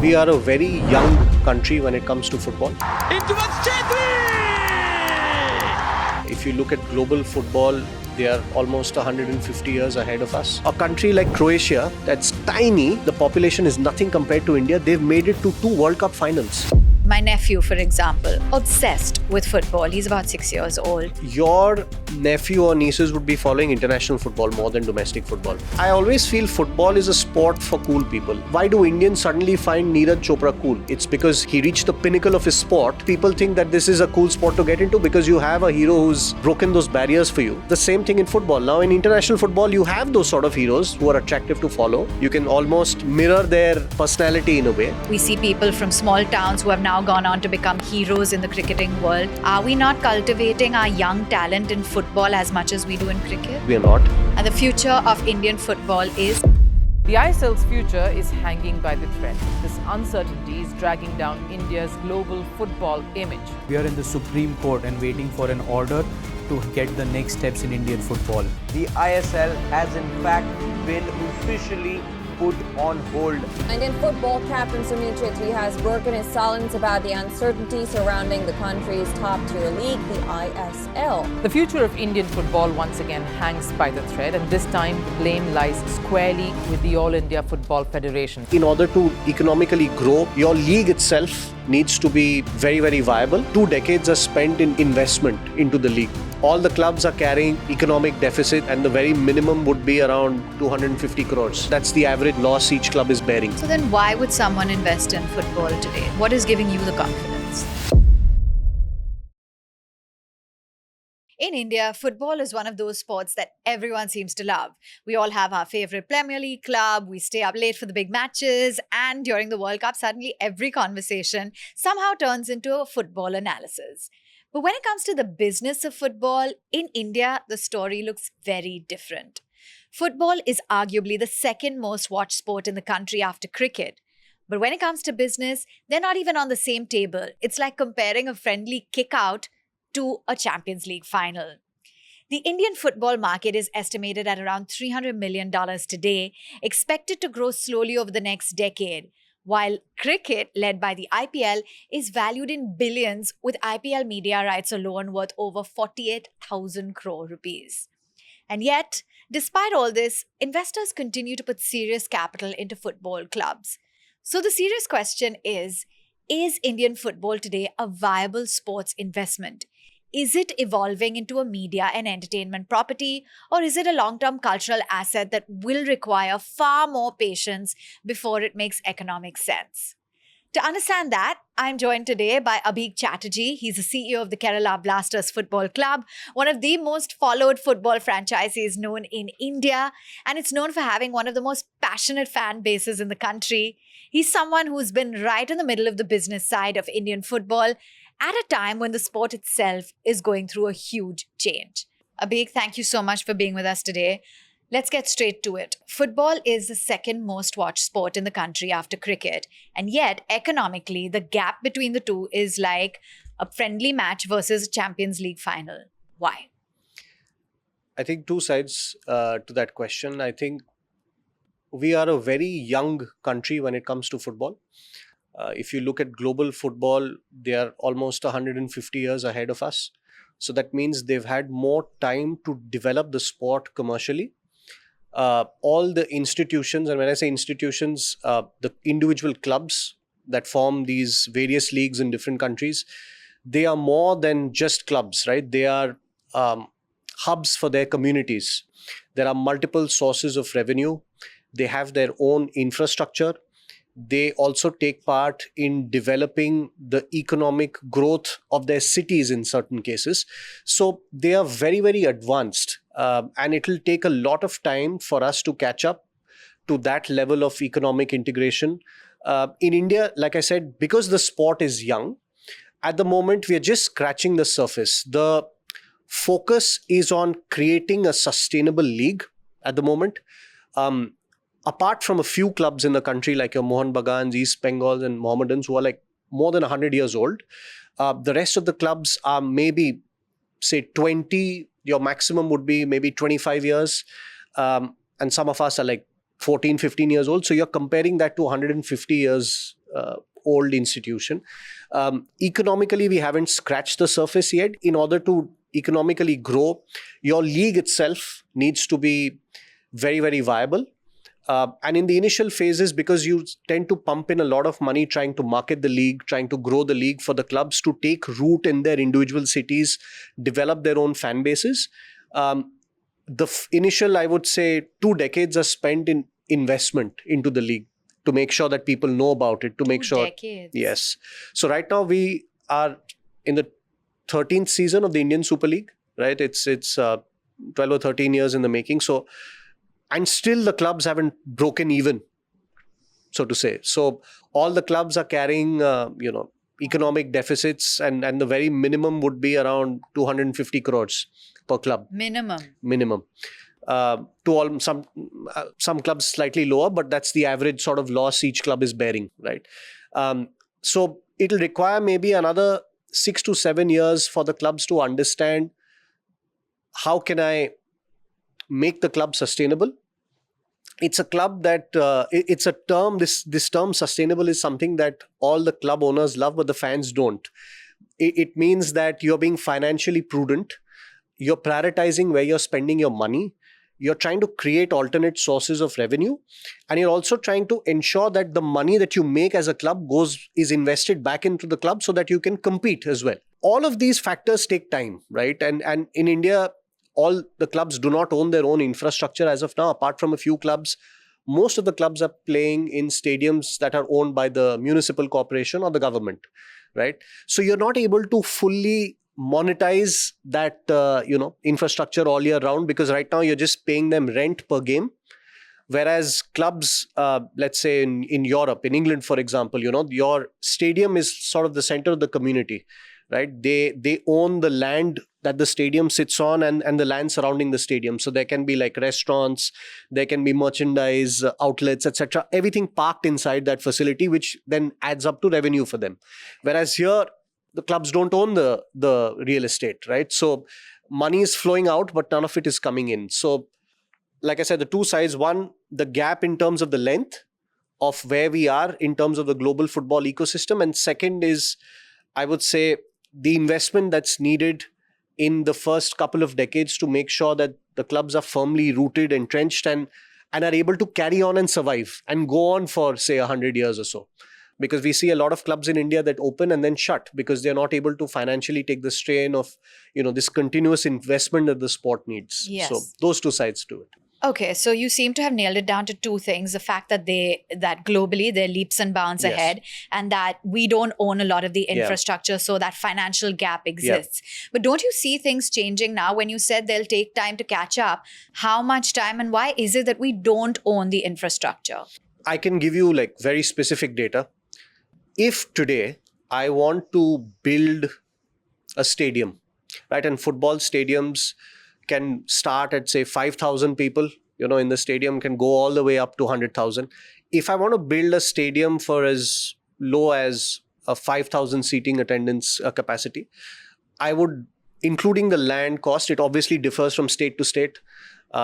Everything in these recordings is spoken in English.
We are a very young country when it comes to football. If you look at global football, they are almost 150 years ahead of us. A country like Croatia, that's tiny, the population is nothing compared to India, they've made it to 2 World Cup finals. My nephew, for example, obsessed with football. He's about 6 years old. Your nephew or nieces would be following international football more than domestic football. I always feel football is a sport for cool people. Why do Indians suddenly find Neeraj Chopra cool? It's because he reached the pinnacle of his sport. People think that this is a cool sport to get into because you have a hero who's broken those barriers for you. The same thing in football. Now in international football, you have those sort of heroes who are attractive to follow. You can almost mirror their personality in a way. We see people from small towns who have now gone on to become heroes in the cricketing world. Are we not cultivating our young talent in football as much as we do in cricket? We are not. And the future of Indian football is... The ISL's future is hanging by the thread. This uncertainty is dragging down India's global football image. We are in the Supreme Court and waiting for an order to get the next steps in Indian football. The ISL has in fact been officially put on hold. Indian football captain Sunil Chhetri has broken his silence about the uncertainty surrounding the country's top-tier league, the ISL. The future of Indian football once again hangs by the thread, and this time the blame lies squarely with the All India Football Federation. In order to economically grow, your league itself needs to be very, very viable. 2 decades are spent in investment into the league. All the clubs are carrying economic deficit, and the very minimum would be around 250 crores. That's the average loss each club is bearing. So then why would someone invest in football today? What is giving you the confidence? In India, football is one of those sports that everyone seems to love. We all have our favorite Premier League club, we stay up late for the big matches, and during the World Cup, suddenly every conversation somehow turns into a football analysis. But when it comes to the business of football, in India, the story looks very different. Football is arguably the second most watched sport in the country after cricket. But when it comes to business, they're not even on the same table. It's like comparing a friendly kick-out to a Champions League final. The Indian football market is estimated at around $300 million today, expected to grow slowly over the next decade. While cricket, led by the IPL, is valued in billions, with IPL media rights alone worth over 48,000 crore rupees. And yet, despite all this, investors continue to put serious capital into football clubs. So the serious question is Indian football today a viable sports investment? Is it evolving into a media and entertainment property, or is it a long-term cultural asset that will require far more patience before it makes economic sense? To understand that, I'm joined today by Abhik Chatterjee. He's the CEO of the Kerala Blasters Football Club, one of the most followed football franchises known in India, and it's known for having one of the most passionate fan bases in the country. He's someone who's been right in the middle of the business side of Indian football at a time when the sport itself is going through a huge change. Abhik, thank you so much for being with us today. Let's get straight to it. Football is the second most watched sport in the country after cricket. And yet, economically, the gap between the two is like a friendly match versus a Champions League final. Why? I think 2 sides to that question. I think we are a very young country when it comes to football. If you look at global football, they are almost 150 years ahead of us. So that means they've had more time to develop the sport commercially. All the institutions, and when I say institutions, the individual clubs that form these various leagues in different countries, they are more than just clubs, right? They are hubs for their communities. There are multiple sources of revenue. They have their own infrastructure. They also take part in developing the economic growth of their cities in certain cases. So they are very, very advanced. And it will take a lot of time for us to catch up to that level of economic integration. In India, like I said, because the sport is young, at the moment we are just scratching the surface. The focus is on creating a sustainable league at the moment. Apart from a few clubs in the country like your Mohun Bagans, East Bengals and Mohammedans who are like more than 100 years old, the rest of the clubs are maybe, say, 20. Your maximum would be maybe 25 years. And some of us are like 14, 15 years old. So you're comparing that to 150 years old institution. Economically, we haven't scratched the surface yet. In order to economically grow, your league itself needs to be very, very viable. And in the initial phases, because you tend to pump in a lot of money trying to market the league, trying to grow the league for the clubs to take root in their individual cities, develop their own fan bases. The initial, I would say, 2 decades are spent in investment into the league to make sure that people know about it, to make sure. Decades. Yes. So right now we are in the 13th season of the Indian Super League, right? It's 12 or 13 years in the making. So, and still the clubs haven't broken even, so to say. So all the clubs are carrying, economic deficits, and the very minimum would be around 250 crores per club. Minimum. To all some clubs slightly lower, but that's the average sort of loss each club is bearing, right? So it'll require maybe another 6 to 7 years for the clubs to understand how can I make the club sustainable. It's a club that it's a term. This term sustainable is something that all the club owners love, but the fans don't. It means that you're being financially prudent. You're prioritizing where you're spending your money. You're trying to create alternate sources of revenue, and you're also trying to ensure that the money that you make as a club is invested back into the club so that you can compete as well. All of these factors take time, right? And in India, all the clubs do not own their own infrastructure as of now. Apart from a few clubs, most of the clubs are playing in stadiums that are owned by the municipal corporation or the government, right? So you're not able to fully monetize that infrastructure all year round, because right now you're just paying them rent per game. Whereas clubs, let's say in Europe, in England, for example, your stadium is sort of the center of the community, right? They own the land that the stadium sits on and the land surrounding the stadium. So there can be like restaurants, there can be merchandise outlets, etc. Everything parked inside that facility, which then adds up to revenue for them. Whereas here, the clubs don't own the real estate, right? So money is flowing out, but none of it is coming in. So like I said, the two sides: one, the gap in terms of the length of where we are in terms of the global football ecosystem. And second is, I would say, the investment that's needed in the first couple of decades to make sure that the clubs are firmly rooted, entrenched, and are able to carry on and survive and go on for, say, 100 years or so. Because we see a lot of clubs in India that open and then shut because they're not able to financially take the strain of, this continuous investment that the sport needs. Yes. So those two sides to it. Okay, so you seem to have nailed it down to two things: the fact that that globally they're leaps and bounds Yes. ahead, and that we don't own a lot of the infrastructure, so that financial gap exists. But don't you see things changing now? When you said they'll take time to catch up, how much time, and why is it that we don't own the infrastructure? I can give you like very specific data. If today I want to build a stadium, right, and football stadiums can start at, say, 5,000 people, in the stadium, can go all the way up to 100,000. If I want to build a stadium for as low as a 5,000 seating attendance capacity, I would, including the land cost, it obviously differs from state to state.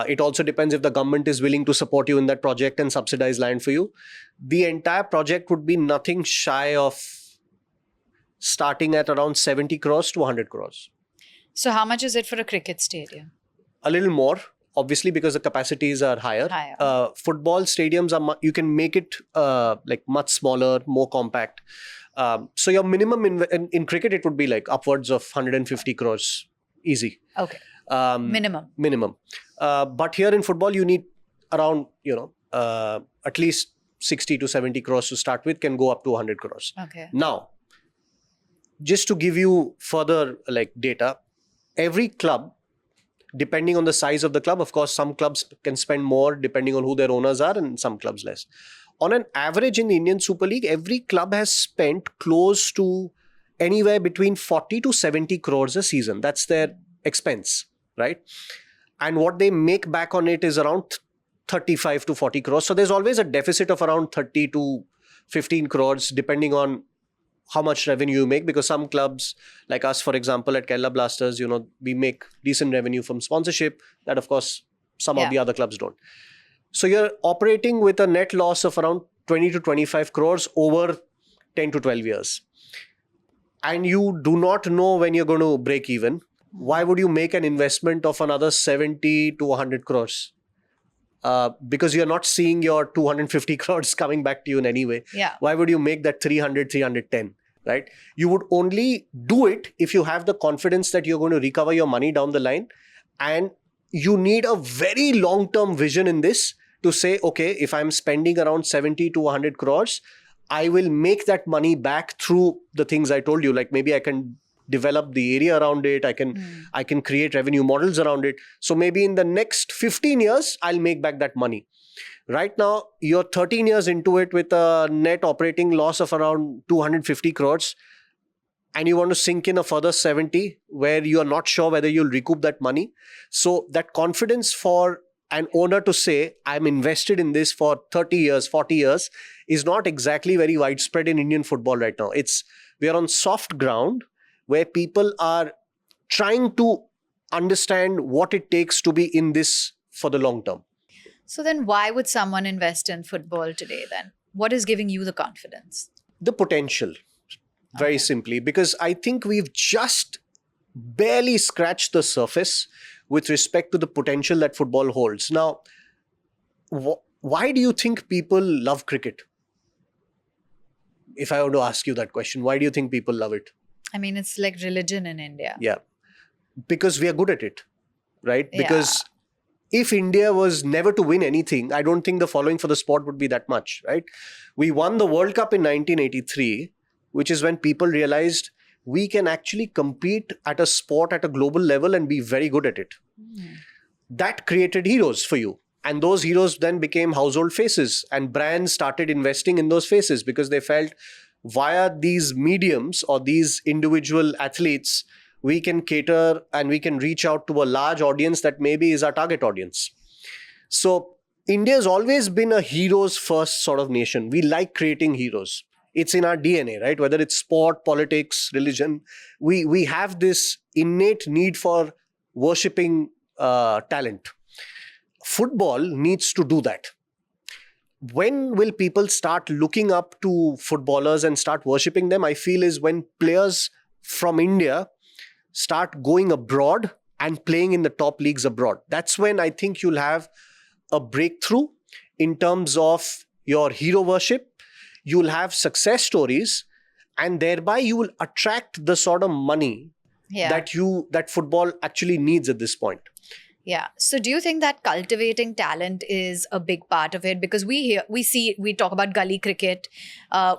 It also depends if the government is willing to support you in that project and subsidize land for you. The entire project would be nothing shy of starting at around 70 crores to 100 crores. So how much is it for a cricket stadium? A little more, obviously, because the capacities are higher. Football stadiums you can make it like much smaller, more compact. So your minimum in cricket, it would be like upwards of 150 crores, easy. Okay. Minimum. But here in football, you need around, at least 60 to 70 crores to start with, can go up to 100 crores. Okay. Now, just to give you further data, every club, depending on the size of the club, of course, some clubs can spend more depending on who their owners are, and some clubs less. On an average in the Indian Super League, every club has spent close to anywhere between 40 to 70 crores a season. That's their expense, right? And what they make back on it is around 35 to 40 crores. So there's always a deficit of around 30 to 15 crores, depending on how much revenue you make, because some clubs like us, for example, at Kerala Blasters, we make decent revenue from sponsorship that, of course, some of the other clubs don't. So you're operating with a net loss of around 20 to 25 crores over 10 to 12 years, and you do not know when you're going to break even, why would you make an investment of another 70 to 100 crores? Because you're not seeing your 250 crores coming back to you in any way. Yeah. Why would you make that 300, 310, right? You would only do it if you have the confidence that you're going to recover your money down the line. And you need a very long-term vision in this to say, okay, if I'm spending around 70 to 100 crores, I will make that money back through the things I told you. Like maybe I can develop the area around it. I can create revenue models around it. So maybe in the next 15 years, I'll make back that money. Right now, you're 13 years into it with a net operating loss of around 250 crores. And you want to sink in a further 70 where you are not sure whether you'll recoup that money. So that confidence for an owner to say, I'm invested in this for 30 years, 40 years, is not exactly very widespread in Indian football right now. We are on soft ground where people are trying to understand what it takes to be in this for the long term. So then why would someone invest in football today then? What is giving you the confidence? The potential, very simply, because I think we've just barely scratched the surface with respect to the potential that football holds. Now, why do you think people love cricket? If I were to ask you that question, why do you think people love it? I mean, it's like religion in India. Yeah, because we are good at it, right? Yeah. Because if India was never to win anything, I don't think the following for the sport would be that much, right? We won the World Cup in 1983, which is when people realized we can actually compete at a sport at a global level and be very good at it. That created heroes for you. And those heroes then became household faces, and brands started investing in those faces because they felt via these mediums or these individual athletes, we can cater and we can reach out to a large audience that maybe is our target audience. So India has always been a heroes first sort of nation. We like creating heroes. It's in our DNA, right? Whether it's sport, politics, religion, we have this innate need for worshipping talent. Football needs to do that. When will people start looking up to footballers and start worshipping them? I feel is when players from India start going abroad and playing in the top leagues abroad. That's when I think you'll have a breakthrough in terms of your hero worship. You'll have success stories, and thereby you will attract the sort of money that football actually needs at this point. Yeah. So do you think that cultivating talent is a big part of it? Because we talk about gully cricket.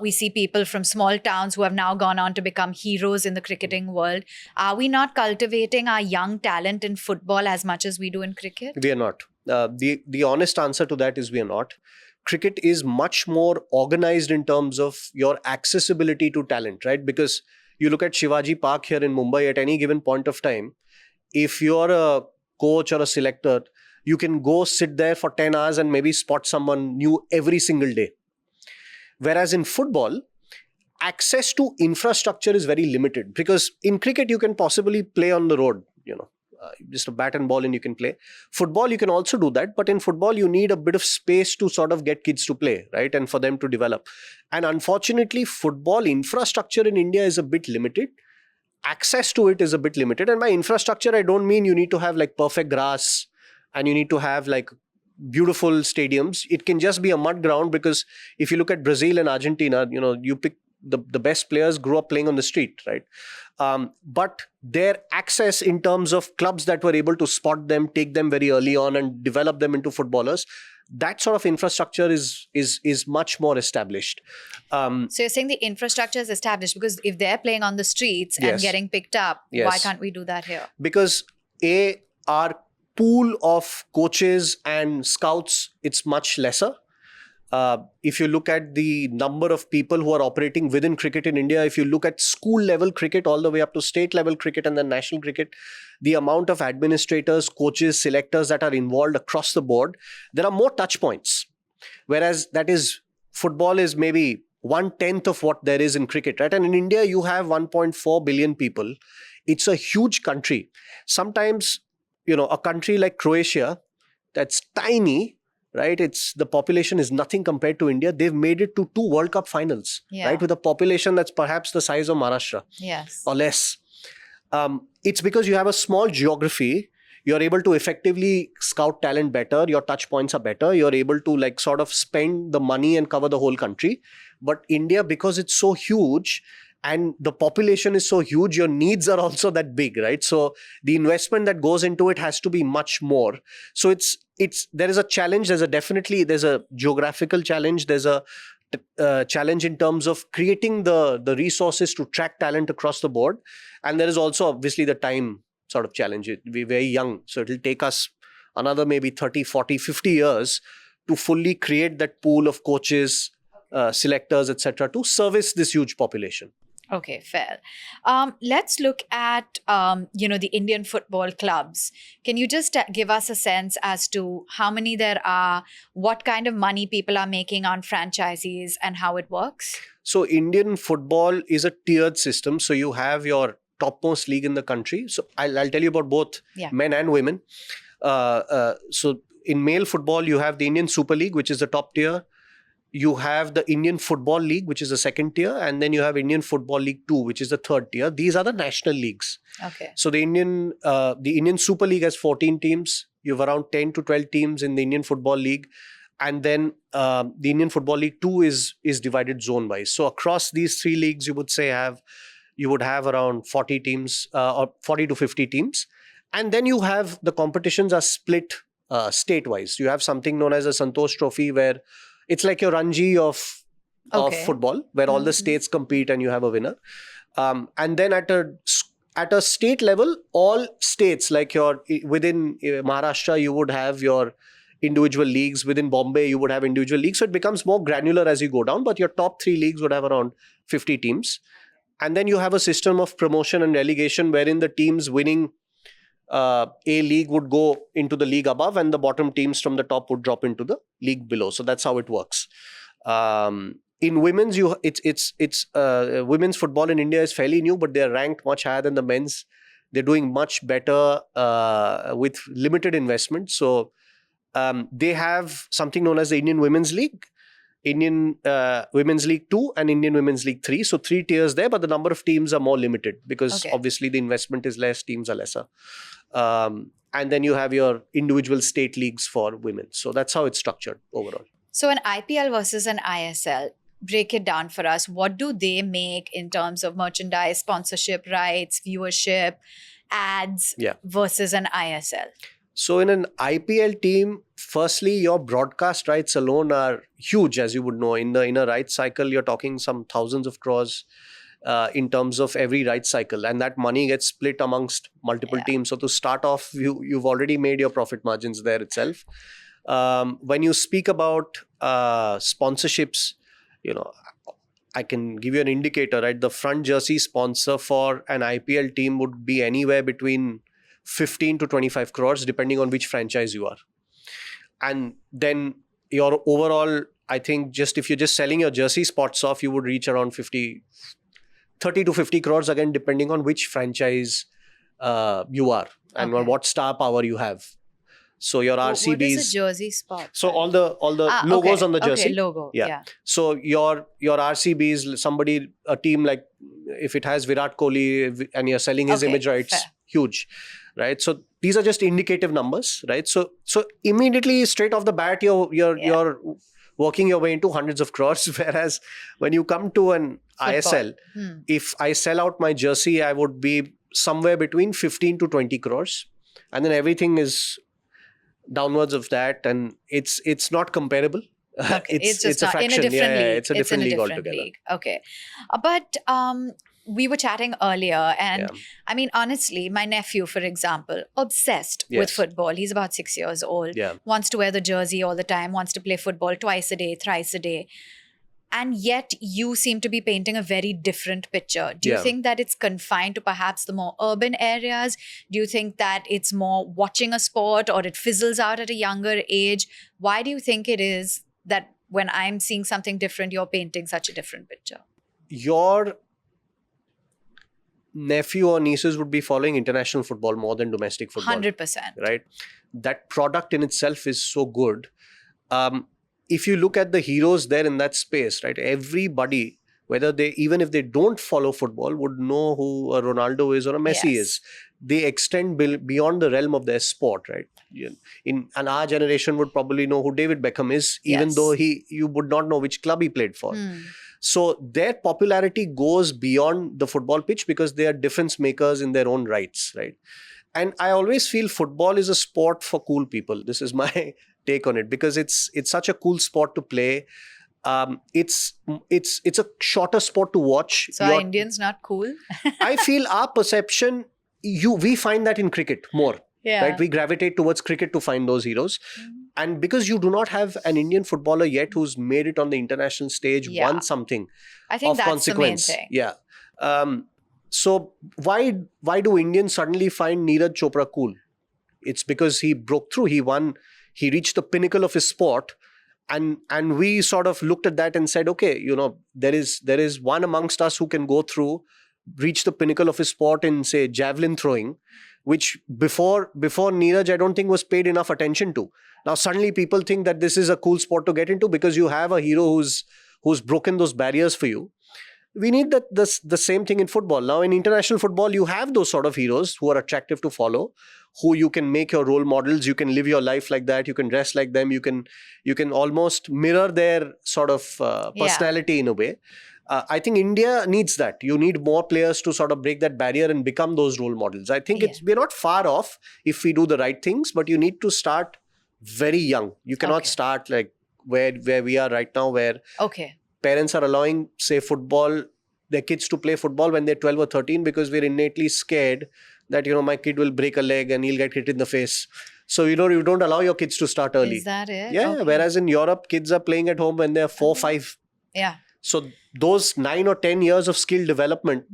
We see people from small towns who have now gone on to become heroes in the cricketing world. Are we not cultivating our young talent in football as much as we do in cricket? We are not. The honest answer to that is we are not. Cricket is much more organized in terms of your accessibility to talent, right? Because you look at Shivaji Park here in Mumbai at any given point of time, if you're a coach or a selector, you can go sit there for 10 hours and maybe spot someone new every single day. Whereas in football, access to infrastructure is very limited, because in cricket, you can possibly play on the road, just a bat and ball and you can play. Football, you can also do that. But in football, you need a bit of space to sort of get kids to play, right? And for them to develop. And unfortunately, football infrastructure in India is a bit limited. Access to it is a bit limited. And by infrastructure, I don't mean you need to have like perfect grass and you need to have like beautiful stadiums. It can just be a mud ground, because if you look at Brazil and Argentina, you pick the best players grew up playing on the street, right? But their access in terms of clubs that were able to spot them, take them very early on and develop them into footballers, that sort of infrastructure is much more established. So you're saying the infrastructure is established, because if they're playing on the streets and getting picked up, why can't we do that here? Because our pool of coaches and scouts, it's much lesser. If you look at the number of people who are operating within cricket in India, if you look at school level cricket all the way up to state level cricket and then national cricket, the amount of administrators, coaches, selectors that are involved across the board, there are more touch points. Whereas football is maybe 1/10 of what there is in cricket, right? And in India, you have 1.4 billion people. It's a huge country. Sometimes, a country like Croatia, that's tiny, right? It's the population is nothing compared to India. They've made it to 2 World Cup finals, Yeah. right? With a population that's perhaps the size of Maharashtra Yes. or less. It's because you have a small geography. You're able to effectively scout talent better. Your touch points are better. You're able to like sort of spend the money and cover the whole country. But India, because it's so huge and the population is so huge, your needs are also that big, right? So the investment that goes into it has to be much more. So there is a challenge. There's a geographical challenge. There's a challenge in terms of creating the resources to track talent across the board. And there is also obviously the time sort of challenge. We're very young, so it'll take us another maybe 30, 40, 50 years to fully create that pool of coaches, selectors, etc., to service this huge population. Okay, fair. Let's look at, the Indian football clubs. Can you just give us a sense as to how many there are, what kind of money people are making on franchisees and how it works? So Indian football is a tiered system. So you have your topmost league in the country. So I'll tell you about both men and women. So in male football, you have the Indian Super League, which is the top tier. You have the Indian Football League, which is the second tier. And then you have Indian Football League 2, which is the third tier. These are the national leagues. Okay. So the Indian Super League has 14 teams. You have around 10 to 12 teams in the Indian Football League. And then the Indian Football League 2 is divided zone-wise. So across these 3 leagues, you would have around 40 teams or 40 to 50 teams. And then you have the competitions are split state-wise. You have something known as a Santosh Trophy, where it's like your Ranji of football, where all the states compete and you have a winner. And then at a state level, all states, like within Maharashtra, you would have your individual leagues. Within Bombay, you would have individual leagues. So it becomes more granular as you go down. But your top 3 leagues would have around 50 teams. And then you have a system of promotion and relegation, wherein the teams winning a league would go into the league above, and the bottom teams from the top would drop into the league below. So that's how it works. In women's, women's football in India is fairly new, but they are ranked much higher than the men's. They're doing much better with limited investment. So they have something known as the Indian Women's League, Indian Women's League 2 and Indian Women's League 3. So 3 tiers there, but the number of teams are more limited because obviously the investment is less, teams are lesser. And then you have your individual state leagues for women. So that's how it's structured overall. So an IPL versus an ISL, break it down for us. What do they make in terms of merchandise, sponsorship rights, viewership, ads versus an ISL? So in an IPL team, firstly, your broadcast rights alone are huge, as you would know. In a rights cycle, you're talking some thousands of crores in terms of every rights cycle. And that money gets split amongst multiple teams. So to start off, you've already made your profit margins there itself. When you speak about sponsorships, I can give you an indicator, right? The front jersey sponsor for an IPL team would be anywhere between 15 to 25 crores, depending on which franchise you are. And then your overall, I think if you're just selling your jersey spots off, you would reach around 30 to 50 crores, again, depending on which franchise you are and what star power you have. So your RCBs. What is a jersey spot? So all the logos on the jersey. Okay, logo. Yeah. So your RCBs, a team like, if it has Virat Kohli and you're selling his image rights, huge, right? So these are just indicative numbers, right? So immediately straight off the bat, you're working your way into hundreds of crores. Whereas when you come to an ISL, if I sell out my jersey, I would be somewhere between 15 to 20 crores. And then everything is downwards of that, and it's not comparable. Okay. It's a fraction. In a different league. It's a different league altogether. Okay. But we were chatting earlier, and I mean, honestly, my nephew, for example, obsessed with football. He's about 6 years old, wants to wear the jersey all the time, wants to play football twice a day, thrice a day. And yet you seem to be painting a very different picture. Do you think that it's confined to perhaps the more urban areas? Do you think that it's more watching a sport, or it fizzles out at a younger age? Why do you think it is that when I'm seeing something different, you're painting such a different picture? Your nephew or nieces would be following international football more than domestic football. 100%. Right? That product in itself is so good. If you look at the heroes there in that space, right, everybody, whether they, even if they don't follow football, would know who a Ronaldo is or a Messi Yes. is. They extend beyond the realm of their sport, right? And our generation would probably know who David Beckham is, even Yes. though you would not know which club he played for. Hmm. So their popularity goes beyond the football pitch because they are difference makers in their own rights, right? And I always feel football is a sport for cool people. This is my take on it, because it's such a cool sport to play. It's a shorter sport to watch. So are Indians not cool? I feel our perception, we find that in cricket more. Yeah. Right? We gravitate towards cricket to find those heroes. And because you do not have an Indian footballer yet who's made it on the international stage, Yeah. won something I think of that's consequence. the main thing. Yeah. So why do Indians suddenly find Neeraj Chopra cool? It's because he broke through. He won. He reached the pinnacle of his sport. And we sort of looked at that and said, okay, there is one amongst us who can go through, reach the pinnacle of his sport in, say, javelin throwing, which before Neeraj, I don't think was paid enough attention to. Now suddenly people think that this is a cool sport to get into because you have a hero who's broken those barriers for you. We need the same thing in football. Now in international football, you have those sort of heroes who are attractive to follow, who you can make your role models. You can live your life like that. You can dress like them. You can almost mirror their sort of personality in a way. I think India needs that. You need more players to sort of break that barrier and become those role models. I think we're not far off if we do the right things, but you need to start very young. You cannot start like where we are right now, where parents are allowing, say, their kids to play football when they're 12 or 13 because we're innately scared that, my kid will break a leg and he'll get hit in the face. So, you don't allow your kids to start early. Is that it? Yeah. Okay. Whereas in Europe, kids are playing at home when they're 4, 5. Yeah. So those 9 or 10 years of skill development.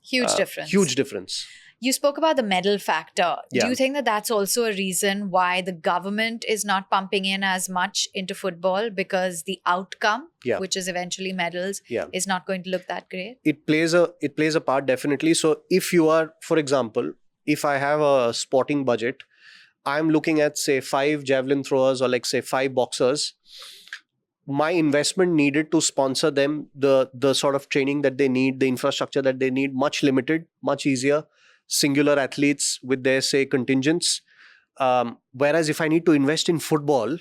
Huge difference. Huge difference. You spoke about the medal factor. Yeah. Do you think that that's also a reason why the government is not pumping in as much into football, because the outcome, which is eventually medals, is not going to look that great? It plays a part, definitely. So if you are, for example, if I have a sporting budget, I'm looking at, say, 5 javelin throwers or, like, say, 5 boxers. My investment needed to sponsor them, the sort of training that they need, the infrastructure that they need, much limited, much easier. Singular athletes with their, say, contingents. Whereas if I need to invest in football,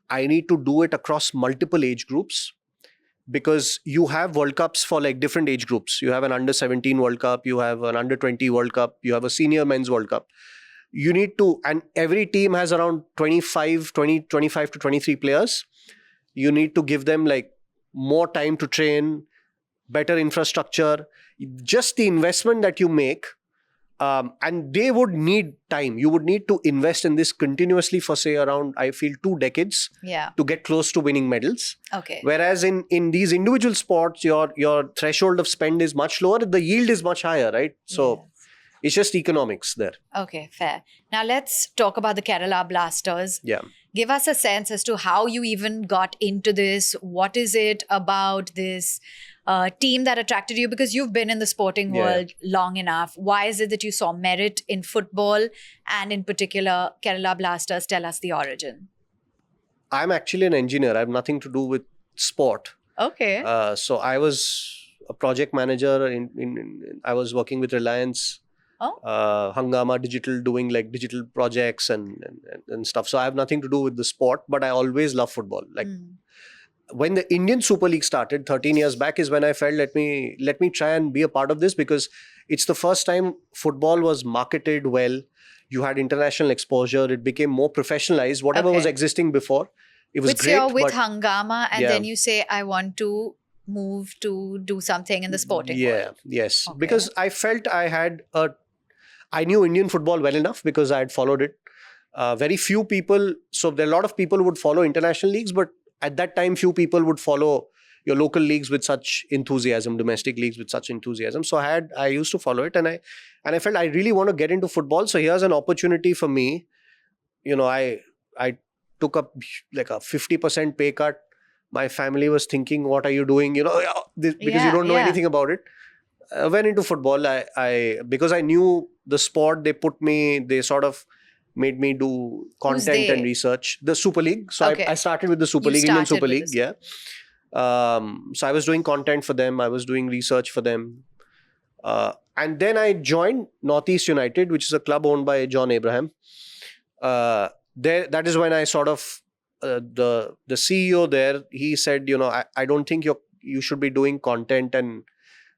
I need to do it across multiple age groups, because you have World Cups for like different age groups. You have an under 17 World Cup, you have an under 20 World Cup, you have a senior men's World Cup. You need to, and every team has around 25 to 23 players. You need to give them like more time to train, better infrastructure, just the investment that you make. And they would need time. You would need to invest in this continuously for, say, around, I feel, 2 decades to get close to winning medals. Okay. Whereas in these individual sports, your threshold of spend is much lower. The yield is much higher, right? So it's just economics there. Okay, fair. Now let's talk about the Kerala Blasters. Yeah. Give us a sense as to how you even got into this. What is it about this team that attracted you? Because you've been in the sporting world long enough. Why is it that you saw merit in football, and in particular Kerala Blasters? Tell us the origin. I'm actually an engineer. I have nothing to do with sport. Okay. So I was a project manager. I was working with Reliance. Hangama Digital, doing like digital projects and stuff. So I have nothing to do with the sport, but I always love football. Like when the Indian Super League started 13 years back is when I felt let me try and be a part of this, because it's the first time football was marketed well. You had international exposure. It became more professionalized. Whatever was existing before, it was great. You're with Hangama, and then you say, I want to move to do something in the sporting world. Yes. Okay. Because I felt I knew Indian football well enough because I had followed it. Very few people, so there are a lot of people who would follow international leagues, but at that time, few people would follow your local leagues with such enthusiasm, domestic leagues with such enthusiasm. So I used to follow it, and I felt I really want to get into football. So here's an opportunity for me. I took up like a 50% pay cut. My family was thinking, what are you doing? Because you don't know anything about it. Went into football. I because I knew the sport, they sort of made me do Who's content they? and research. The Super League. So Okay. I started with the Super You League, Indian started Super with League. the Yeah. So I was doing content for them. I was doing research for them. And then I joined Northeast United, which is a club owned by John Abraham. That is when I sort of the CEO there. He said, I don't think you should be doing content and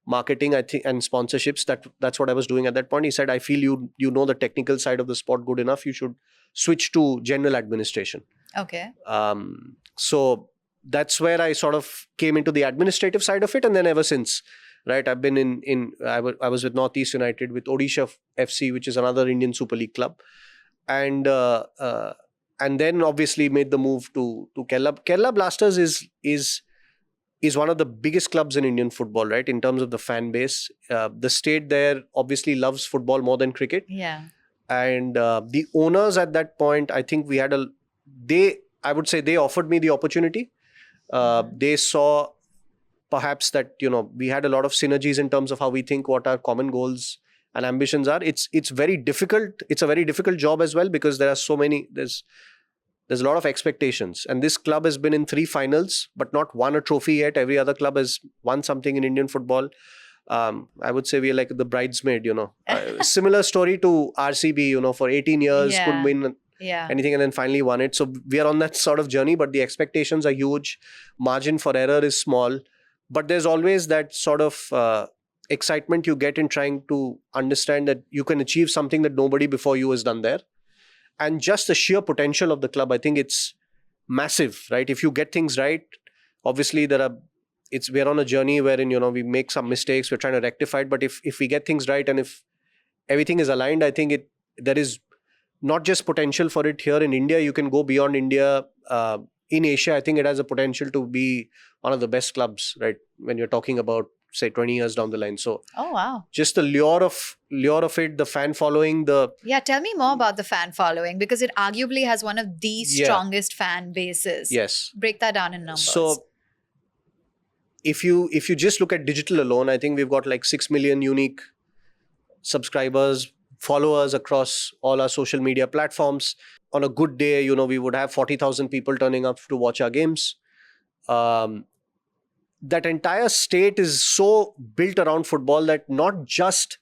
marketing. I think and sponsorships. That's what I was doing at that point. He said, I feel you know the technical side of the sport good enough. You should switch to general administration. Okay. So that's where I sort of came into the administrative side of it, and then ever since, right, I've been I was with Northeast United, with Odisha FC, which is another Indian Super League club, and then obviously made the move to Kerala. Kerala Blasters is one of the biggest clubs in Indian football, right, in terms of the fan base. The state there obviously loves football more than cricket. Yeah. And the owners at that point, I think I would say they offered me the opportunity. They saw perhaps that, we had a lot of synergies in terms of how we think, what our common goals and ambitions are. It's very difficult. It's a very difficult job as well, because there are so many, there's a lot of expectations. And this club has been in 3 finals, but not won a trophy yet. Every other club has won something in Indian football. I would say we're like the bridesmaid, similar story to RCB, for 18 years, Yeah. couldn't win Yeah. anything and then finally won it. So we are on that sort of journey, but the expectations are huge. Margin for error is small, but there's always that sort of excitement you get in trying to understand that you can achieve something that nobody before you has done there. And just the sheer potential of the club, I think it's massive, right? If you get things right, obviously we're on a journey wherein, we make some mistakes, we're trying to rectify it. But if we get things right and if everything is aligned, I think there is not just potential for it here in India, you can go beyond India. In Asia, I think it has a potential to be one of the best clubs, right? When you're talking about, say, 20 years down the line. So Oh, wow. just the lure of it, the fan following, Yeah, tell me more about the fan following, because it arguably has one of the Yeah. strongest fan bases. yes. Break that down in numbers. So if you just look at digital alone, I think we've got like 6 million unique subscribers, followers across all our social media platforms. On a good day, we would have 40,000 people turning up to watch our games. That entire state is so built around football that not just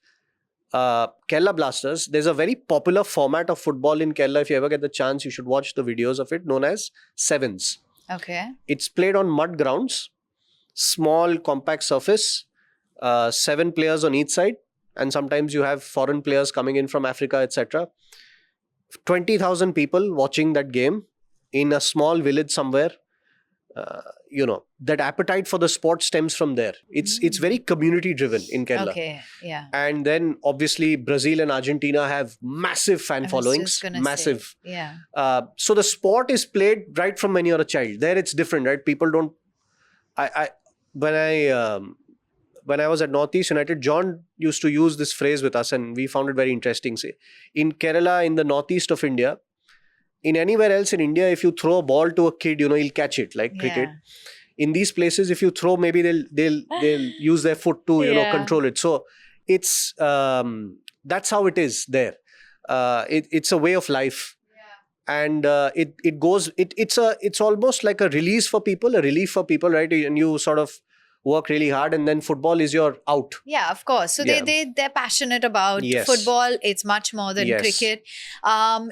Kerala Blasters, there's a very popular format of football in Kerala. If you ever get the chance, you should watch the videos of it, known as Sevens. Okay. It's played on mud grounds, small compact surface, 7 players on each side, and sometimes you have foreign players coming in from Africa, etc. 20,000 people watching that game in a small village somewhere. That appetite for the sport stems from there. It's very community driven in Kerala. Okay. Yeah. And then obviously Brazil and Argentina have massive fan I was followings. just gonna Massive. say, yeah. So the sport is played right from when you're a child. There it's different, right? People don't. When I was at Northeast United, John used to use this phrase with us, and we found it very interesting. Say, in Kerala, in the northeast of India, in anywhere else in India, if you throw a ball to a kid, he'll catch it like cricket. Yeah. In these places, if you throw, maybe they'll use their foot to Yeah. control it. So it's that's how it is there. It's a way of life. And it's almost like a release for people, a relief for people, right? And you sort of work really hard, and then football is your out. Yeah, of course. So Yeah. they're passionate about Yes. football. It's much more than Yes. cricket.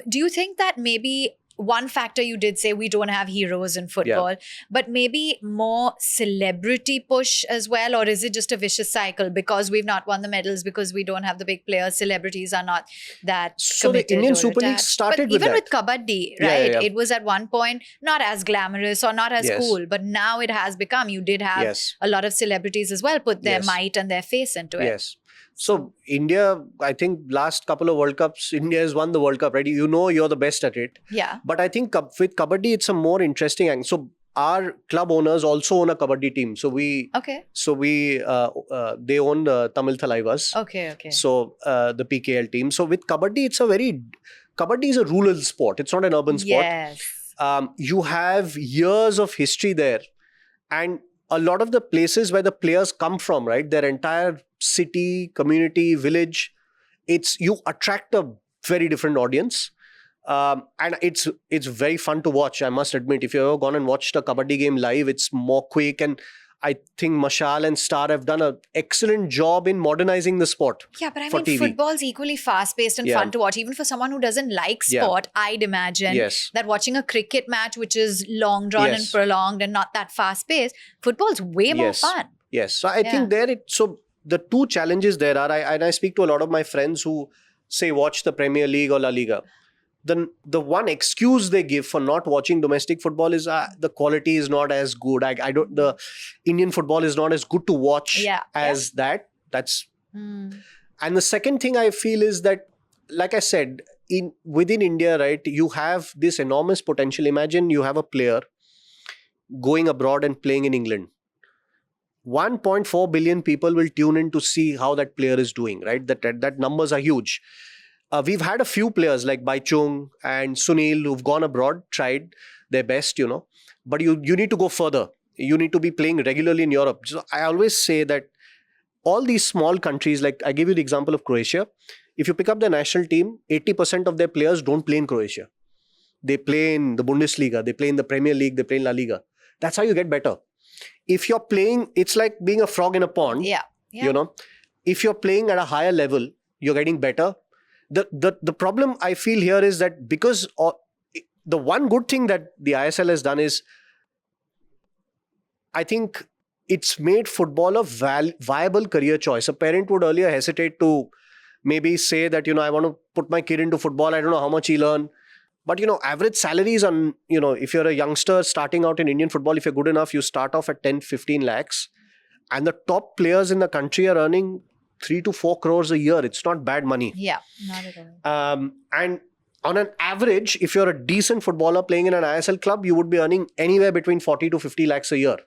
Do you think that maybe one factor you did say, we don't have heroes in football, but maybe more celebrity push as well? Or is it just a vicious cycle because we've not won the medals, because we don't have the big players, celebrities are not that So the committed Indian or Super League attached? started but with even that. with kabaddi, Yeah, right? yeah, yeah. It was at one point not as glamorous or not as Yes. cool, but now it has become. You did have Yes. a lot of celebrities as well put their Yes. might and their face into it. Yes. So India, I think last couple of World Cups, India has won the World Cup, right? You're the best at it. Yeah. But I think with Kabaddi, it's a more interesting angle. So our club owners also own a Kabaddi team. So they own Tamil Thalaivas. Okay. So the PKL team. So with Kabaddi, Kabaddi is a rural sport. It's not an urban sport. Yes. You have years of history there. And a lot of the places where the players come from, right? Their entire city, community, village, you attract a very different audience. And it's very fun to watch, I must admit. If you've ever gone and watched a kabaddi game live, it's more quick, and I think Mashal and Star have done an excellent job in modernizing the sport. Yeah, but I for mean, TV. football's equally fast-paced and Yeah. fun to watch. Even for someone who doesn't like Yeah. sport, I'd imagine Yes. that watching a cricket match, which is long drawn and Yes. prolonged and not that fast-paced, football's way more Yes. fun. Yes. So I Yeah. think so the two challenges there are, and I speak to a lot of my friends who say watch the Premier League or La Liga. The one excuse they give for not watching domestic football is the quality is not as good. The Indian football is not as good to watch Yeah. as that. That's Mm. And the second thing I feel is that, like I said, within India, right, you have this enormous potential. Imagine you have a player going abroad and playing in England. 1.4 billion people will tune in to see how that player is doing, right? That numbers are huge. We've had a few players like Baichung and Sunil who've gone abroad, tried their best, but you need to go further. You need to be playing regularly in Europe. So I always say that all these small countries, like I give you the example of Croatia, if you pick up the national team, 80% of their players don't play in Croatia. They play in the Bundesliga, they play in the Premier League, they play in La Liga. That's how you get better. If you're playing, it's like being a frog in a pond. Yeah. If you're playing at a higher level, you're getting better. The problem I feel here is that because the one good thing that the ISL has done is, I think it's made football a viable career choice. A parent would earlier hesitate to maybe say that, I want to put my kid into football. I don't know how much he'll earn. But, average salaries on, if you're a youngster starting out in Indian football, if you're good enough, you start off at 10, 15 lakhs. And the top players in the country are earning 3 to 4 crores a year. It's not bad money. Yeah, not at all. And on an average, if you're a decent footballer playing in an ISL club, you would be earning anywhere between 40 to 50 lakhs a year.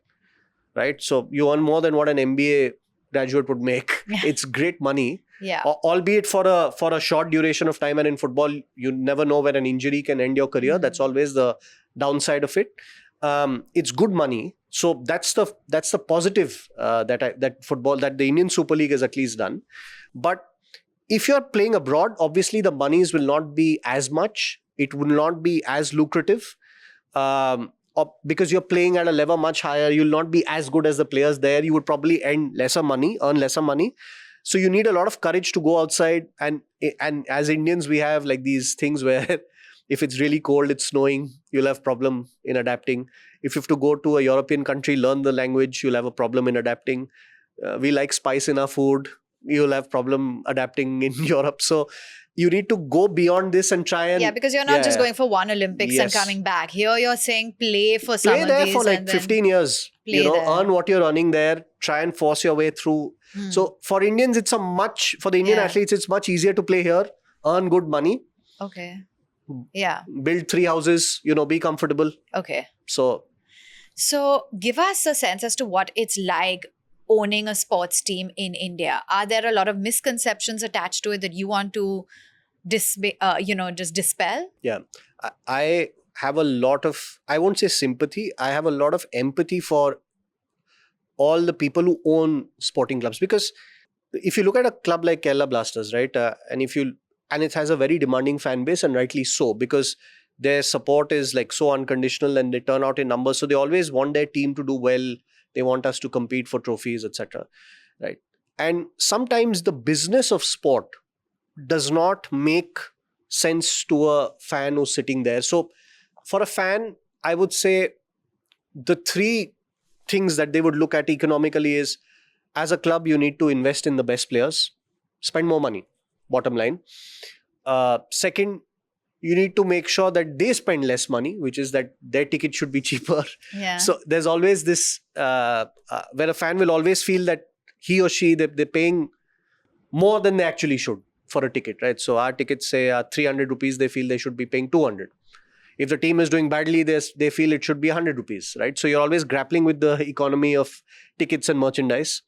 Right? So you earn more than what an MBA graduate would make. Yeah. It's great money. Yeah. Albeit for a short duration of time. And in football, you never know when an injury can end your career. That's always the downside of it. It's good money. So that's the positive that the Indian Super League has at least done. But if you're playing abroad, obviously the monies will not be as much. It will not be as lucrative. Because you're playing at a level much higher, you'll not be as good as the players there. You would probably earn lesser money. So you need a lot of courage to go outside. And as Indians, we have like these things where if it's really cold, it's snowing, you'll have problem in adapting. If you have to go to a European country, learn the language, you'll have a problem in adapting. We like spice in our food. You'll have problem adapting in Europe. So you need to go beyond this and try and... Yeah, because you're not just going for one Olympics and Yes. coming back. Here you're saying play for some Play of there these for like and then 15 years. play there. Earn what you're earning there. Try and force your way through. So for Indians, for the Indian Yeah. athletes, it's much easier to play here, earn good money, Okay. Yeah. build 3 houses, be comfortable. Okay. So So give us a sense as to what it's like owning a sports team in India. Are there a lot of misconceptions attached to it that you want to just dispel? yeah, I have a lot of, I won't say sympathy, I have a lot of empathy for all the people who own sporting clubs. Because if you look at a club like Kerala Blasters, right, and it has a very demanding fan base, and rightly so, because their support is like so unconditional and they turn out in numbers. So they always want their team to do well. They want us to compete for trophies, etc. Right? And sometimes the business of sport does not make sense to a fan who's sitting there. So for a fan, I would say the 3 things that they would look at economically is, as a club, you need to invest in the best players, spend more money, bottom line. Second, you need to make sure that they spend less money, which is that their ticket should be cheaper. Yeah. So there's always this, where a fan will always feel that he or she, they're paying more than they actually should for a ticket, right? So our tickets say 300 rupees, they feel they should be paying 200. If the team is doing badly, they feel it should be 100 rupees, right? So you're always grappling with the economy of tickets and merchandise.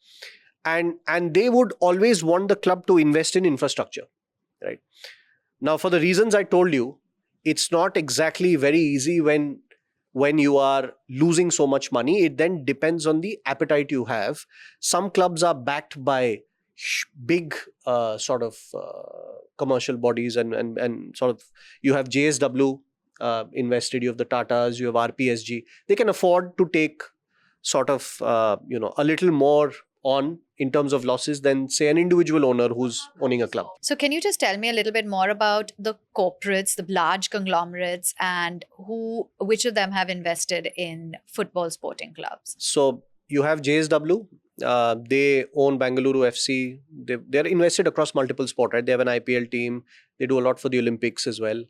And they would always want the club to invest in infrastructure, right? Now, for the reasons I told you, it's not exactly very easy when you are losing so much money. It then depends on the appetite you have. Some clubs are backed by big commercial bodies and sort of, you have JSW invested, you have the Tatas, you have RPSG. They can afford to take sort of, a little more on in terms of losses than, say, an individual owner who's owning a club. So can you just tell me a little bit more about the corporates, the large conglomerates, and which of them have invested in football sporting clubs? So you have JSW. They own Bengaluru FC. They're invested across multiple sports, right? They have an IPL team. They do a lot for the Olympics as well.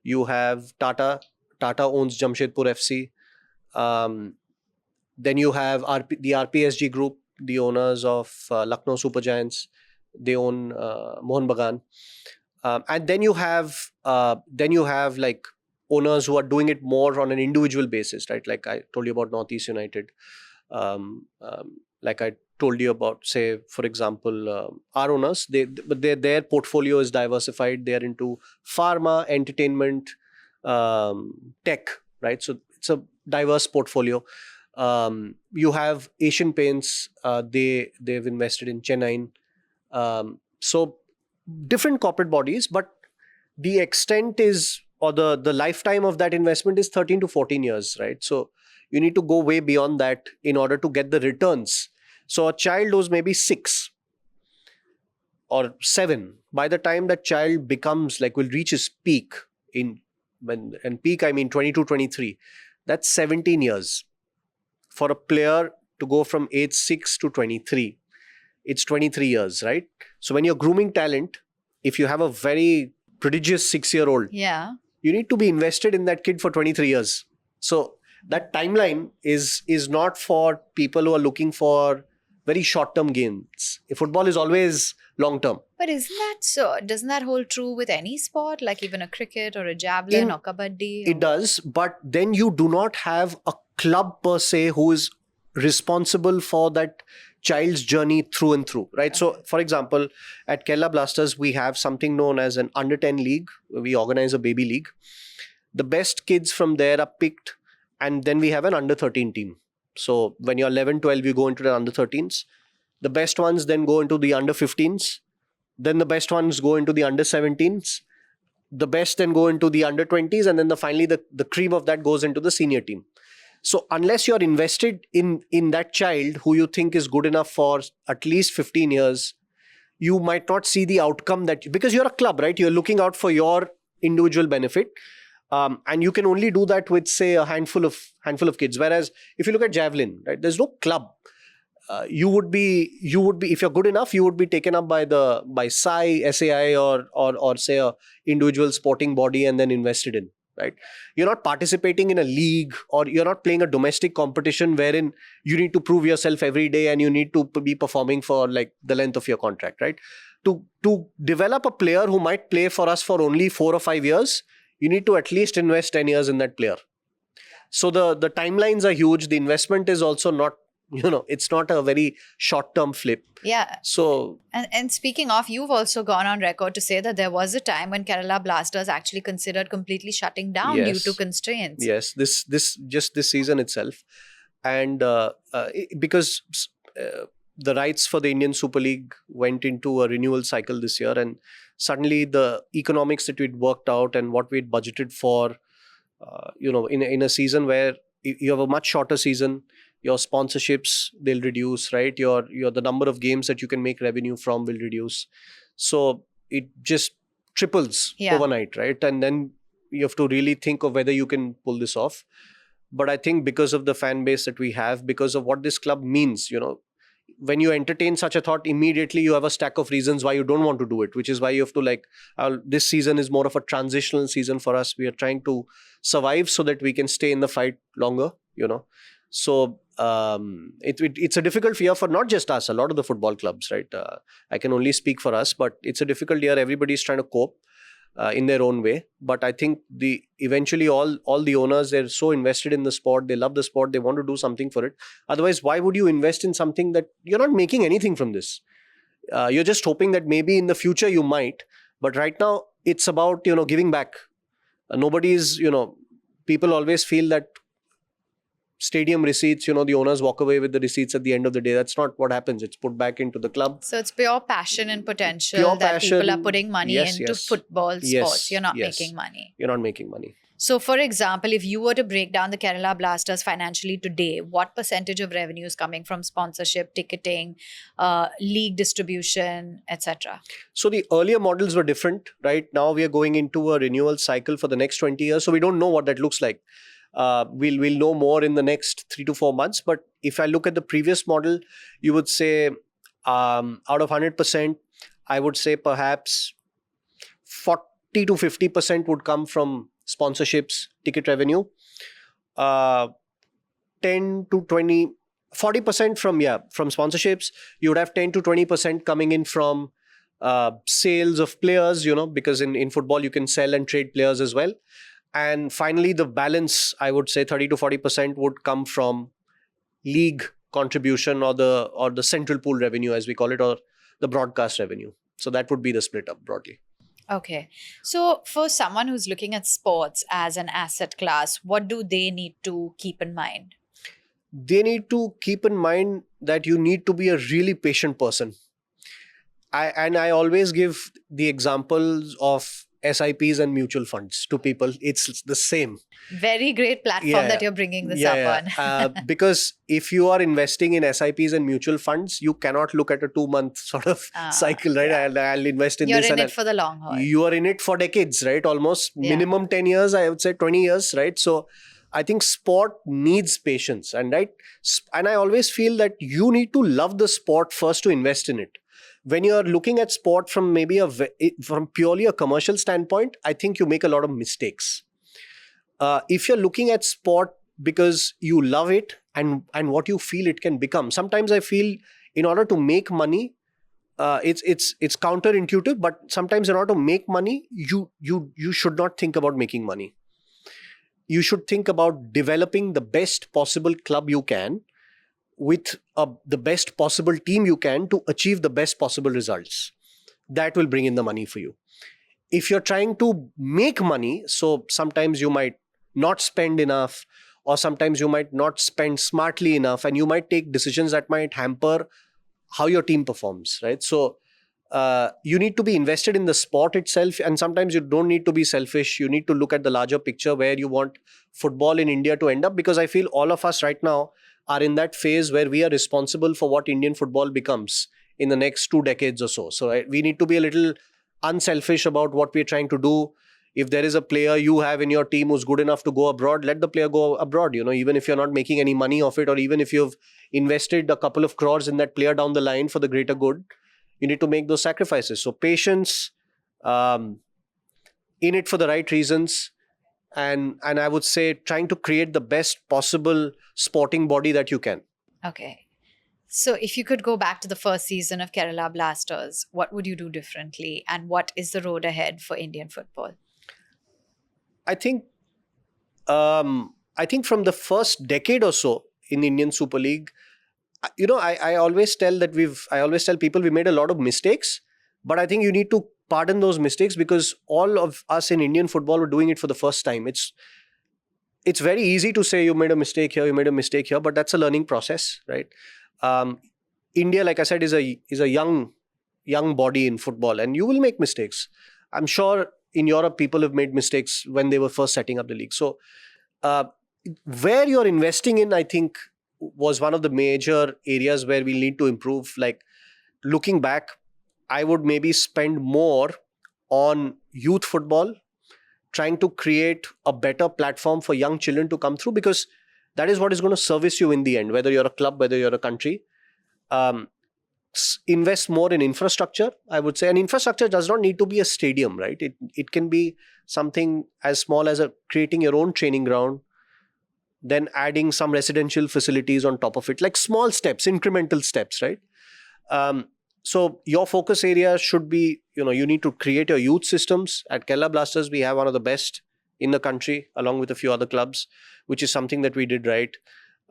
You have Tata. Tata owns Jamshedpur FC. Then you have the RPSG group, the owners of Lucknow Super Giants. They own Mohun Bagan. And then you have like owners who are doing it more on an individual basis, right? Like I told you about Northeast United. Like I told you about, say, for example, our owners, but their portfolio is diversified. They are into pharma, entertainment, tech, right? So it's a diverse portfolio. You have Asian Paints. They've invested in Chennai. So different corporate bodies, but the extent is, or the lifetime of that investment is 13 to 14 years, right? So you need to go way beyond that in order to get the returns. So a child who's maybe 6 or 7, by the time that child becomes will reach his peak and peak I mean 22, 23, that's 17 years. For a player to go from age 6 to 23, it's 23 years, right? So when you're grooming talent, if you have a very prodigious 6-year-old, Yeah. you need to be invested in that kid for 23 years. So that timeline is not for people who are looking for very short-term gains. Football is always long-term. But isn't that so? Doesn't that hold true with any sport, like even a cricket or a javelin or kabaddi? It does, but then you do not have a club per se who is responsible for that child's journey through and through, right? Okay. So, for example, at Kerala Blasters, we have something known as an under 10 league. We organize a baby league. The best kids from there are picked, and then we have an under 13 team. So when you're 11, 12, you go into the under 13s. The best ones then go into the under 15s. Then the best ones go into the under 17s. The best then go into the under 20s. And then finally the cream of that goes into the senior team. So unless you're invested in that child who you think is good enough for at least 15 years, you might not see the outcome because you're a club, right? You're looking out for your individual benefit. And you can only do that with, say, a handful of kids. Whereas if you look at javelin, right, there's no club. You would be if you're good enough, you would be taken up by SAI or say a individual sporting body and then invested in. Right, you're not participating in a league, or you're not playing a domestic competition wherein you need to prove yourself every day and you need to be performing for the length of your contract. Right, to develop a player who might play for us for only 4 or 5 years, you need to at least invest 10 years in that player. So the timelines are huge. The investment is also not, it's not a very short-term flip. Yeah. So and speaking of, you've also gone on record to say that there was a time when Kerala Blasters actually considered completely shutting down due to constraints. Yes, this season itself, and because the rights for the Indian Super League went into a renewal cycle this year, and suddenly the economics that we'd worked out and what we'd budgeted for, in a season where you have a much shorter season, your sponsorships, they'll reduce, right? The number of games that you can make revenue from will reduce. So it just triples overnight, right? And then you have to really think of whether you can pull this off. But I think because of the fan base that we have, because of what this club means, when you entertain such a thought, immediately you have a stack of reasons why you don't want to do it, which is why you have to this season is more of a transitional season for us. We are trying to survive so that we can stay in the fight longer, So it's a difficult year for not just us, a lot of the football clubs, right? I can only speak for us, but it's a difficult year. Everybody's trying to cope in their own way. But I think eventually all the owners, they're so invested in the sport, they love the sport, they want to do something for it. Otherwise, why would you invest in something that you're not making anything from this? You're just hoping that maybe in the future you might. But right now, it's about, giving back. Nobody's, people always feel that stadium receipts, the owners walk away with the receipts at the end of the day. That's not what happens. It's put back into the club. So it's pure passion and potential Pure that people are passion. putting money Yes, into yes. football Yes, sports. You're not yes. making money. You're not making money. So, for example, if you were to break down the Kerala Blasters financially today, what percentage of revenue is coming from sponsorship, ticketing, league distribution, etc.? So the earlier models were different. Right now we are going into a renewal cycle for the next 20 years. So we don't know what that looks like. We'll know more in the next 3 to 4 months. But if I look at the previous model, you would say out of 100%, I would say perhaps 40 to 50% would come from sponsorships, ticket revenue, 10 to 20, 40% from sponsorships. You would have 10 to 20% coming in from sales of players, because in football you can sell and trade players as well. And finally, the balance, I would say 30 to 40% would come from league contribution or the central pool revenue, as we call it, or the broadcast revenue. So that would be the split up broadly. Okay. So, for someone who's looking at sports as an asset class, what do they need to keep in mind? They need to keep in mind that you need to be a really patient person. I always give the examples of SIPs and mutual funds to people. It's the same. Very great platform that you're bringing this up on. Because if you are investing in SIPs and mutual funds, you cannot look at a 2-month sort of cycle, right? Yeah. I'll invest in You're this. in it for the long haul. You are in it for decades, right? Almost minimum 10 years, I would say 20 years, right? So I think sport needs patience, and I always feel that you need to love the sport first to invest in it. When you're looking at sport from from purely a commercial standpoint, I think you make a lot of mistakes. If you're looking at sport because you love it and what you feel it can become, sometimes I feel in order to make money, it's counterintuitive, but sometimes in order to make money, you should not think about making money. You should think about developing the best possible club you can with the best possible team you can to achieve the best possible results. That will bring in the money for you. If you're trying to make money, so sometimes you might not spend enough, or sometimes you might not spend smartly enough, and you might take decisions that might hamper how your team performs, right? So you need to be invested in the sport itself, and sometimes you don't need to be selfish. You need to look at the larger picture where you want football in India to end up, because I feel all of us right now are in that phase where we are responsible for what Indian football becomes in the next 2 decades or so. So we need to be a little unselfish about what we're trying to do. If there is a player you have in your team who's good enough to go abroad, let the player go abroad, even if you're not making any money off it, or even if you've invested a couple of crores in that player down the line for the greater good, you need to make those sacrifices. So patience, in it for the right reasons, and I would say trying to create the best possible sporting body that you can. Okay. So if you could go back to the first season of Kerala Blasters, what would you do differently? And what is the road ahead for Indian football? I think from the first decade or so in the Indian Super League, I always tell people we made a lot of mistakes, but I think you need to pardon those mistakes, because all of us in Indian football were doing it for the first time. It's very easy to say you made a mistake here, but that's a learning process, right? India, like I said, is a young body in football, and you will make mistakes. I'm sure in Europe people have made mistakes when they were first setting up the league. So where you're investing in, I think, was one of the major areas where we need to improve. Like, looking back, I would maybe spend more on youth football, trying to create a better platform for young children to come through, because that is what is going to service you in the end, whether you're a club, whether you're a country. Invest more in infrastructure, I would say. And infrastructure does not need to be a stadium, right? It can be something as small as creating your own training ground, then adding some residential facilities on top of it, like small steps, incremental steps, right? So your focus area should be, you need to create your youth systems. At Kerala Blasters, we have one of the best in the country, along with a few other clubs, which is something that we did right.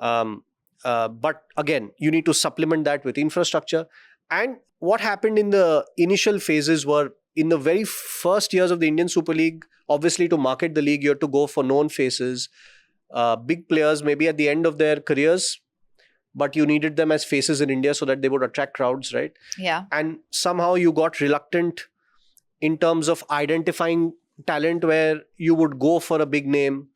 But again, you need to supplement that with infrastructure. And what happened in the initial phases were, in the very first years of the Indian Super League, obviously to market the league, you had to go for known faces. big players maybe at the end of their careers, but you needed them as faces in India so that they would attract crowds, right? Yeah. And somehow you got reluctant in terms of identifying talent where you would go for a big name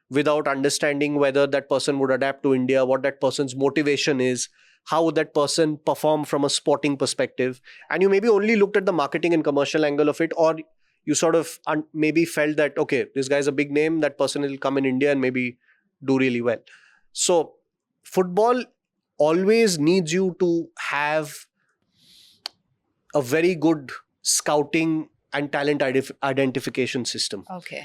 without understanding whether that person would adapt to India, what that person's motivation is, how would that person perform from a sporting perspective. And you maybe only looked at the marketing and commercial angle of it, or you sort of maybe felt that, okay, this guy's a big name, that person will come in India and maybe do really well. So football always needs you to have a very good scouting and talent identification system. Okay.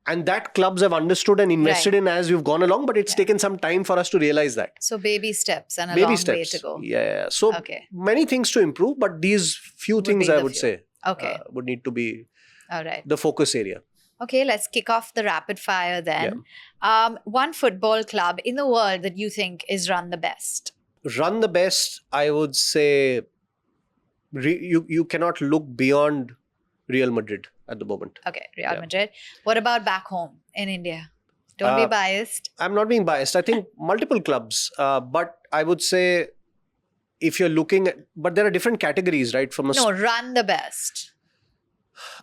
And that clubs have understood and invested Right. in as we've gone along, but it's taken some time for us to realialize that. So baby steps and a Baby long steps. way to go. Yeah. So Okay. many things to improve, but these few Would things be I the would few. say Okay. would need to be All right. the focus area. Okay, let's kick off the rapid fire then. One football club in the world that you think is run the best. Run the best, I would say you cannot look beyond Real Madrid at the moment. Okay, Real Yeah. Madrid. What about back home in India? Don't be biased. I'm not being biased. I think multiple clubs, but I would say if you're looking at, but there are different categories, right? From a No, run the best.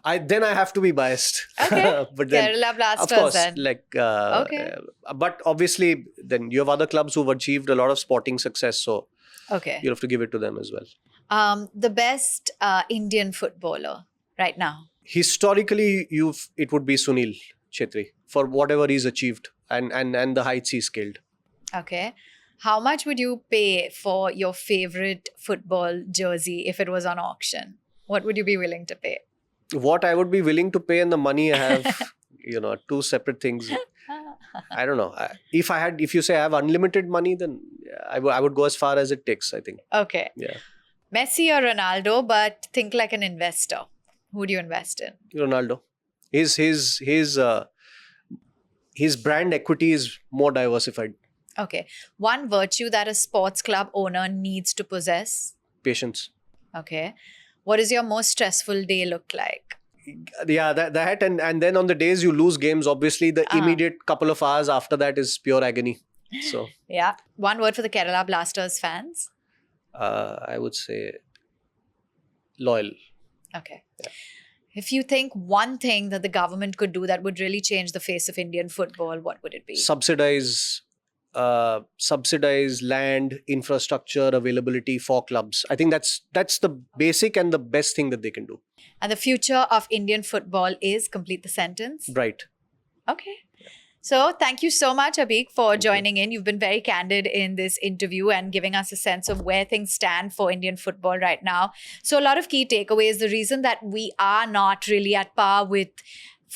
then I have to be biased. Okay. But then, Kerala Blasters of course, then. like, Okay. But obviously, then you have other clubs who've achieved a lot of sporting success, so Okay. you have to give it to them as well. The best Indian footballer right now. Historically, it would be Sunil Chhetri for whatever he's achieved and the heights he's scaled. Okay. How much would you pay for your favorite football jersey if it was on auction? What would you be willing to pay? What I would be willing to pay and the money I have, two separate things. I don't know. If you say I have unlimited money, then I would go as far as it takes, I think. Okay. Yeah. Messi or Ronaldo, but think like an investor. Who do you invest in? Ronaldo. His brand equity is more diversified. Okay. One virtue that a sports club owner needs to possess. Patience. Okay. What does your most stressful day look like? Yeah, that and then on the days you lose games, obviously the immediate couple of hours after that is pure agony. So Yeah. One word for the Kerala Blasters fans. I would say loyal. Okay. If you think one thing that the government could do that would really change the face of Indian football, what would it be? Subsidize land, infrastructure, availability for clubs. I think that's the basic and the best thing that they can do. And the future of Indian football is, complete the sentence. Right. Okay. So thank you so much, Abhik, for joining in. You've been very candid in this interview and giving us a sense of where things stand for Indian football right now. So a lot of key takeaways. The reason that we are not really at par with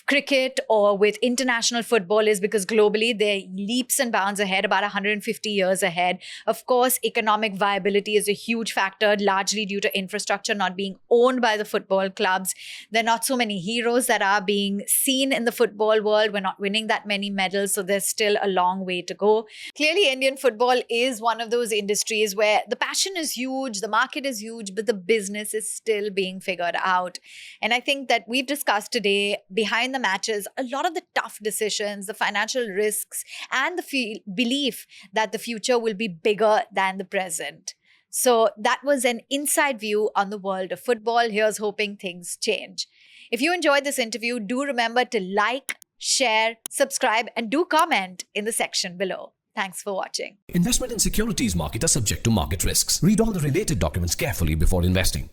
cricket or with international football is because globally they're leaps and bounds ahead, about 150 years ahead. Of course, economic viability is a huge factor, largely due to infrastructure not being owned by the football clubs. There are not so many heroes that are being seen in the football world. We're not winning that many medals, so there's still a long way to go. Clearly, Indian football is one of those industries where the passion is huge, the market is huge, but the business is still being figured out. And I think that we've discussed today, behind the matches, a lot of the tough decisions, the financial risks, and the belief that the future will be bigger than the present. So that was an inside view on the world of football. Here's hoping things change. If you enjoyed this interview, do remember to like, share, subscribe, and do comment in the section below. Thanks for watching. Investment in securities market are subject to market risks. Read all the related documents carefully before investing.